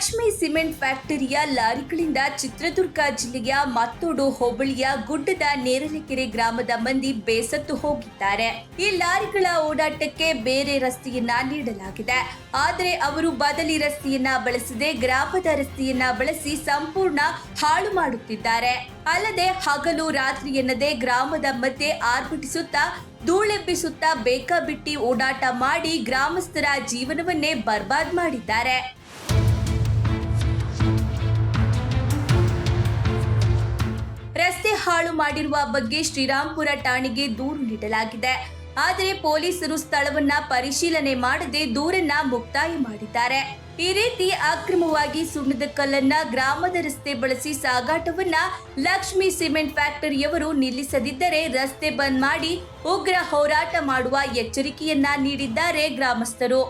Lakshmi cement ಫ್ಯಾಕ್ಟರಿಯ ಲಾರಿಗಳಿಂದ ಚಿತ್ರದುರ್ಗ ಜಿಲ್ಲೆಯ ಮತ್ತೋಡು ಹೋಬಳಿಯ ಗುಡ್ಡದ ನೇರಲಕೆರೆ ಗ್ರಾಮದ ಮಂದಿ ಬೇಸತ್ತು ಹೋಗಿದ್ದಾರೆ. ಈ ಲಾರಿಗಳ ಓಡಾಟಕ್ಕೆ ಬೇರೆ ರಸ್ತೆಯನ್ನ ನೀಡಲಾಗಿದೆ. ಆದರೆ ಅವರು ಬದಲಿ ರಸ್ತೆಯನ್ನ ಬಳಸದೆ ಗ್ರಾಮದ ರಸ್ತೆಯನ್ನ ಬಳಸಿ ಸಂಪೂರ್ಣ ಹಾಳು ಮಾಡುತ್ತಿದ್ದಾರೆ. ಅಲ್ಲದೆ ಹಗಲು ರಾತ್ರಿ ಎನ್ನದೆ ಗ್ರಾಮದ ಮಧ್ಯೆ ಆರ್ಭಟಿಸುತ್ತಾ ಧೂಳೆಬ್ಬಿಸುತ್ತಾ ಬೇಕಾಬಿಟ್ಟಿ ಓಡಾಟ ಮಾಡಿ ಗ್ರಾಮಸ್ಥರ ಜೀವನವನ್ನೇ ಬರ್ಬಾದ್ ಮಾಡಿದ್ದಾರೆ. ರಸ್ತೆ ಹಾಳು ಮಾಡಿರುವ ಬಗ್ಗೆ ಶ್ರೀರಾಂಪುರ ಠಾಣೆಗೆ ದೂರು ನೀಡಲಾಗಿದೆ. ಆದರೆ ಪೊಲೀಸರು ಸ್ಥಳವನ್ನ ಪರಿಶೀಲನೆ ಮಾಡದೆ ದೂರನ್ನ ಮುಕ್ತಾಯ ಮಾಡಿದ್ದಾರೆ. ಈ ರೀತಿ ಅಕ್ರಮವಾಗಿ ಸುಣ್ಣದ ಕಲ್ಲನ್ನ ಗ್ರಾಮದ ರಸ್ತೆ ಬಳಸಿ ಸಾಗಾಟವನ್ನ ಲಕ್ಷ್ಮಿ ಸಿಮೆಂಟ್ ಫ್ಯಾಕ್ಟರಿಯವರು ನಿಲ್ಲಿಸದಿದ್ದರೆ ರಸ್ತೆ ಬಂದ್ ಮಾಡಿ ಉಗ್ರ ಹೋರಾಟ ಮಾಡುವ ಎಚ್ಚರಿಕೆಯನ್ನ ನೀಡಿದ್ದಾರೆ ಗ್ರಾಮಸ್ಥರು.